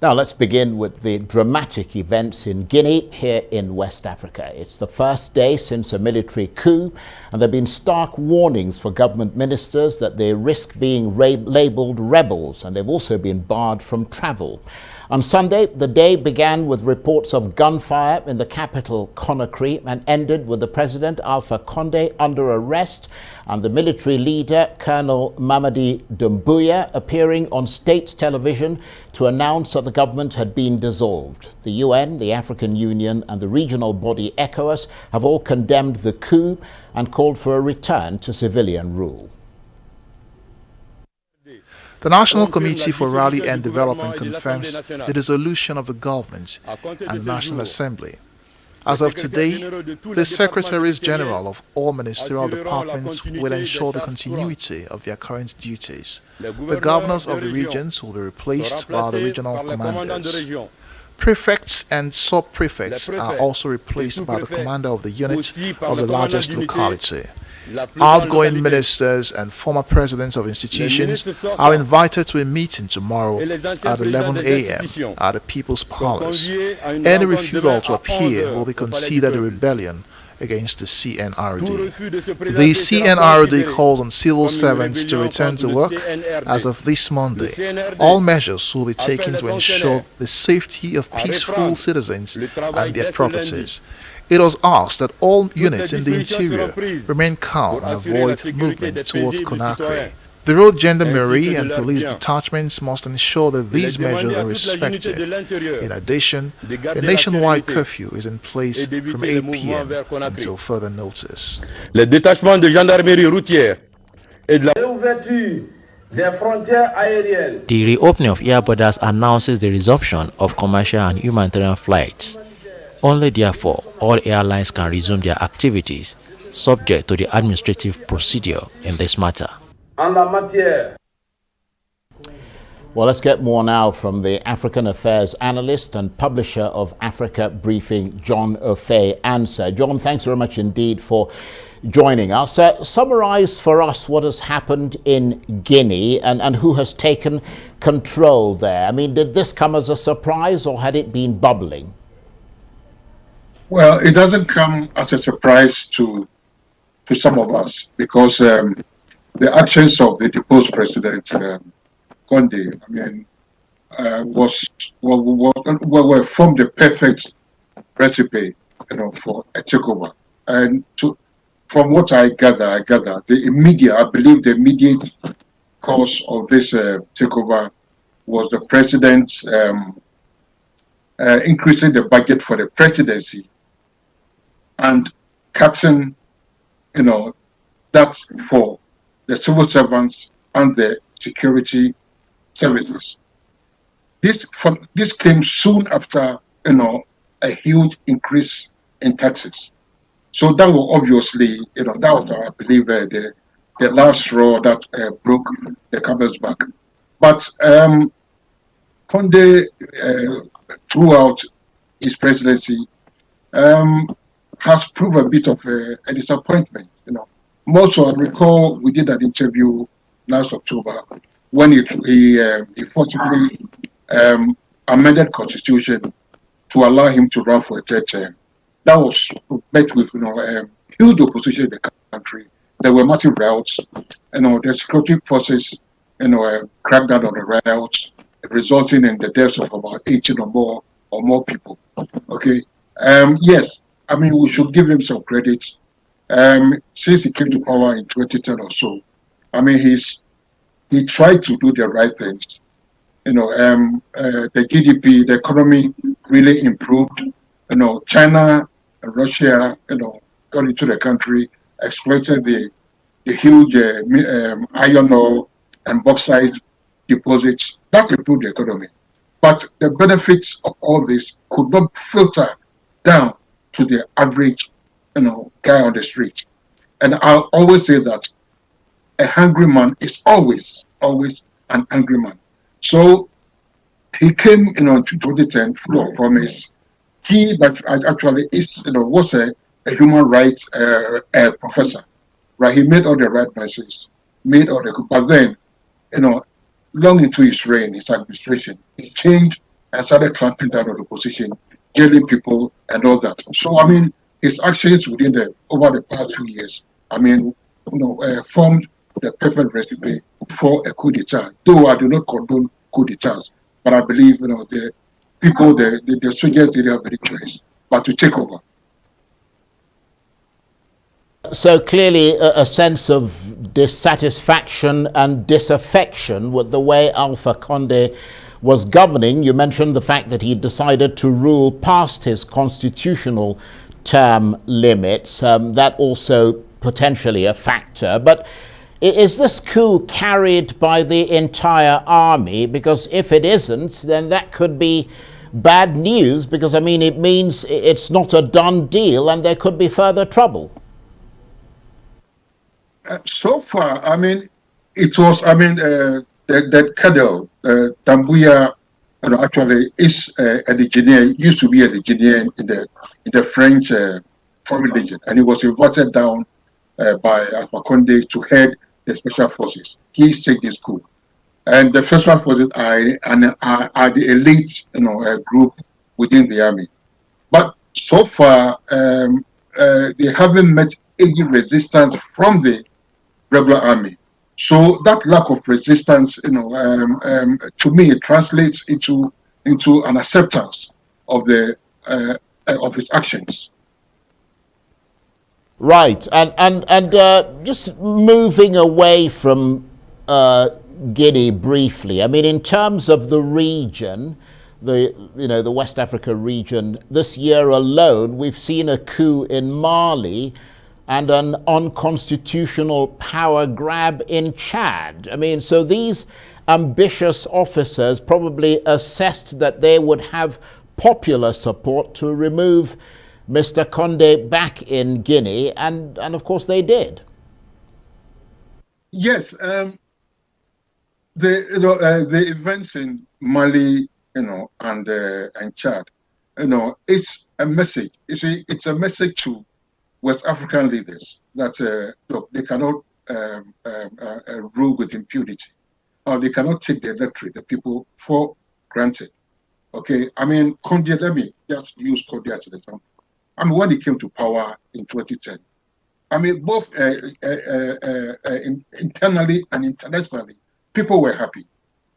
Now let's begin with the dramatic events in Guinea here in West Africa. It's the first day since a military coup, and there have been stark warnings for government ministers that they risk being labelled rebels, and they've also been barred from travel. On Sunday, the day began with reports of gunfire in the capital, Conakry, and ended with the President, Alpha Condé, under arrest and the military leader, Colonel Mamadi Doumbouya, appearing on state television to announce that the government had been dissolved. The UN, the African Union, and the regional body ECOWAS have all condemned the coup and called for a return to civilian rule. The National Committee for Rally and Development confirms the dissolution of the government and the National Assembly. As of today, the Secretaries General of all ministerial departments will ensure the continuity of their current duties. The governors of the regions will be replaced by the regional commanders. Prefects and sub-prefects are also replaced by the commander of the unit of the largest locality. Outgoing ministers and former presidents of institutions are invited to a meeting tomorrow at 11 a.m. at the People's Palace. Any refusal to appear will be considered a rebellion against the CNRD. The CNRD calls on civil servants to return to work as of this Monday. All measures will be taken to ensure the safety of peaceful citizens and their properties. It was asked that all units in the interior remain calm and avoid movement towards Conakry. The road gendarmerie and police detachments must ensure that these measures are respected. In addition, a nationwide curfew is in place from 8 p.m. until further notice. Les détachements de gendarmerie routière et de la The reopening of air borders announces the resumption of commercial and humanitarian flights. Only therefore, all airlines can resume their activities, subject to the administrative procedure in this matter. Well, let's get more now from the African Affairs analyst and publisher of Africa Briefing, Jon Offei Ansah. Jon, thanks very much indeed for joining us. Summarize for us what has happened in Guinea and who has taken control there. I mean, did this come as a surprise or had it been bubbling? Well, it doesn't come as a surprise to some of us because the actions of the deposed president Condé, I mean, were formed the perfect recipe, for a takeover. And from what I gather, I believe the immediate cause of this takeover was the president increasing the budget for the presidency and cutting, that's for the civil servants and the security services. This came soon after, a huge increase in taxes. So that was obviously, that was, I believe, the last straw that broke the camel's back. But Condé, throughout his presidency, has proved a bit of a disappointment. More so, I recall we did an interview last October when he forcibly amended Constitution to allow him to run for a third term. That was met with huge opposition in the country. There were massive riots. The security forces cracked down on the riots, resulting in the deaths of about 18 or more people. Okay. Yes, I mean, we should give him some credit. Since he came to power in 2010 or so, I mean, he tried to do the right things. The GDP, the economy really improved. China and Russia, got into the country, exploited the huge iron ore and bauxite deposits. That improved the economy. But the benefits of all this could not filter down to the average, guy on the street. And I'll always say that a hungry man is always an angry man. So he came, to 2010 full of promise. He that actually is, was a human rights professor, right? He made all the right measures, but then, long into his reign, his administration, he changed and started clamping down on the opposition, jailing people and all that. So, I mean, his actions over the past few years, I mean, formed the perfect recipe for a coup d'etat. Though I do not condone coup d'etats, but I believe, the people, the soldiers didn't have any choice but to take over. So clearly a sense of dissatisfaction and disaffection with the way Alpha Conde was governing. You mentioned the fact that he decided to rule past his constitutional term limits. That also potentially a factor. But is this coup carried by the entire army? Because if it isn't, then that could be bad news, because, I mean, it means it's not a done deal and there could be further trouble. So far, I mean, it was, I mean, that Cadel, Dambuya, actually is a engineer, used to be an engineer in the French Foreign Legion, and he was invited down by Alpha Conde to head the special forces. He staged this coup, and the special forces are the elite, group within the army. But so far, they haven't met any resistance from the regular army. So that lack of resistance, to me, it translates into an acceptance of his actions. Right, and just moving away from Guinea briefly. I mean, in terms of the region, the West Africa region, this year alone, we've seen a coup in Mali and an unconstitutional power grab in Chad. I mean, so these ambitious officers probably assessed that they would have popular support to remove Mr. Conde back in Guinea, and of course they did. Yes, the events in Mali, and Chad, it's a message. You see, it's a message to West African leaders that look, they cannot rule with impunity, or they cannot take the electorate, the people, for granted. Okay, I mean, Conde, let me just use Conde as an example. I mean, when he came to power in 2010, I mean, both internally and internationally, people were happy,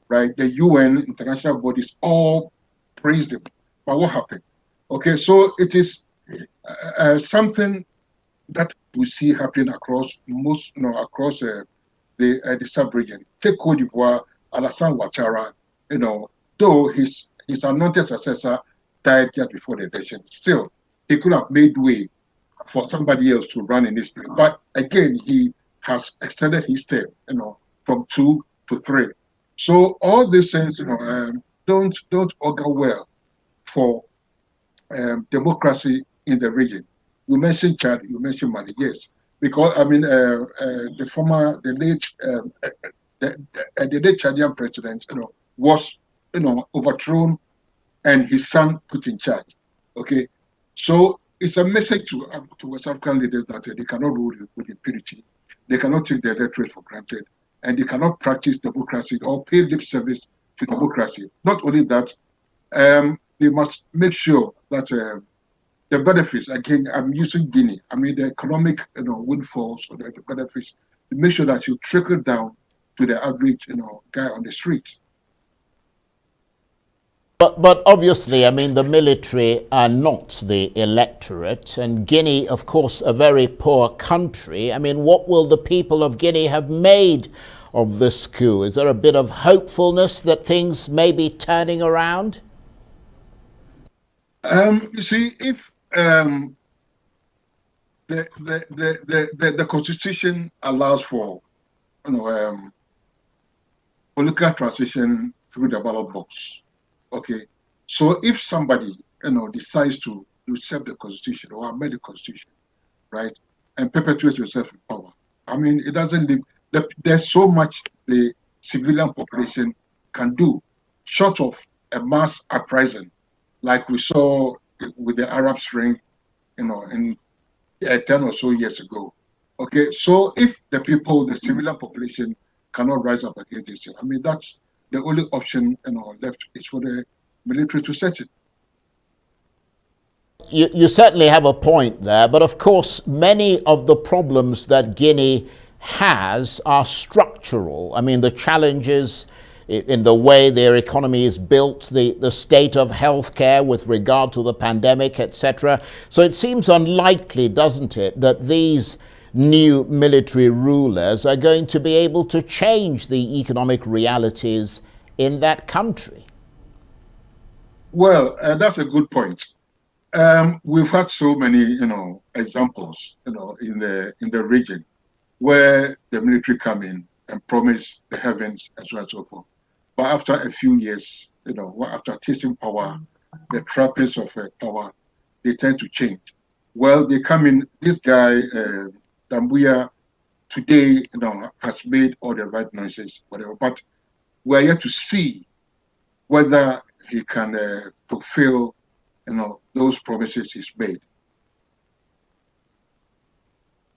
right? The UN, international bodies, all praised him. But what happened? Okay, so it is something that we see happening across the sub-region. Take Cote d'Ivoire, Alassane Ouattara, though his anointed successor died just before the election, still he could have made way for somebody else to run in this period. But again, he has extended his term, from 2 to 3. So all these things, don't augur well for democracy in the region. You mentioned Chad, you mentioned Mali, yes, because I mean the late Chadian president, was overthrown and his son put in charge. Okay, so it's a message to West African leaders that they cannot rule with impunity, they cannot take the electorate for granted, and they cannot practice democracy or pay lip service to democracy. Not only that, they must make sure that the benefits, again, I'm using Guinea, I mean the economic windfalls or the benefits, to make sure that you trickle down to the average guy on the street. But obviously, I mean, the military are not the electorate, and Guinea, of course, a very poor country. I mean, what will the people of Guinea have made of this coup? Is there a bit of hopefulness that things may be turning around? You see, if the Constitution allows for political transition through the ballot box. Okay, so if somebody decides to usurp the Constitution or amend the Constitution, right, and perpetuate yourself in power, I mean, it doesn't leave. There's so much the civilian population can do, short of a mass uprising, like we saw with the Arab Spring, in 10 or so years ago. Okay, so if the people, the civilian population, cannot rise up against this, I mean, that's the only option left is for the military to set it. You certainly have a point there, but of course many of the problems that Guinea has are structural. I mean, the challenges in the way their economy is built, the state of healthcare with regard to the pandemic, etc. So it seems unlikely, doesn't it, that these new military rulers are going to be able to change the economic realities in that country. Well, that's a good point. We've had so many, examples, in the region where the military come in and promise the heavens and so on and so forth. But after a few years, after tasting power, the trappings of power, they tend to change. Well, they come in. This guy, Dambuya, today, has made all the right noises, whatever. But we're yet to see whether he can fulfill, those promises he's made.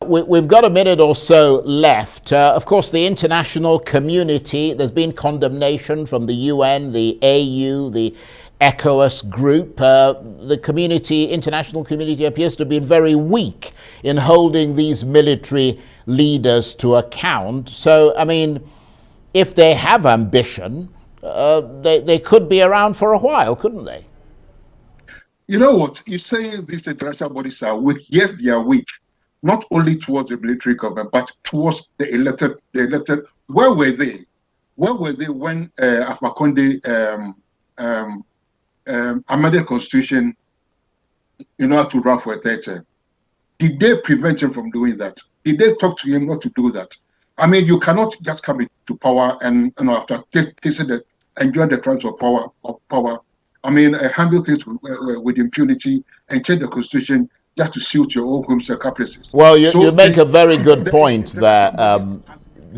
We've got a minute or so left. Of course, the international community, there's been condemnation from the UN, the AU, the ECOWAS group. The international community appears to have been very weak in holding these military leaders to account. So, I mean, if they have ambition, they could be around for a while, couldn't they? You know what? You say these international bodies are weak. Yes, they are weak. Not only towards the military government, but towards the elected. Where were they? Where were they when Alpha Conde amended the constitution in order to run for a third term? Did they prevent him from doing that? Did they talk to him not to do that? I mean, you cannot just come into power and after enjoying the crimes of power. I mean, handle things with impunity and change the constitution just to suit your own whims and caprices. Well, you make a very good point there,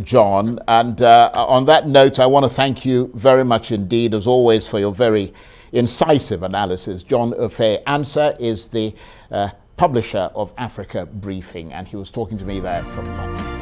Jon. And on that note, I want to thank you very much indeed, as always, for your very incisive analysis. Jon Offei Ansah is the publisher of Africa Briefing, and he was talking to me there from London.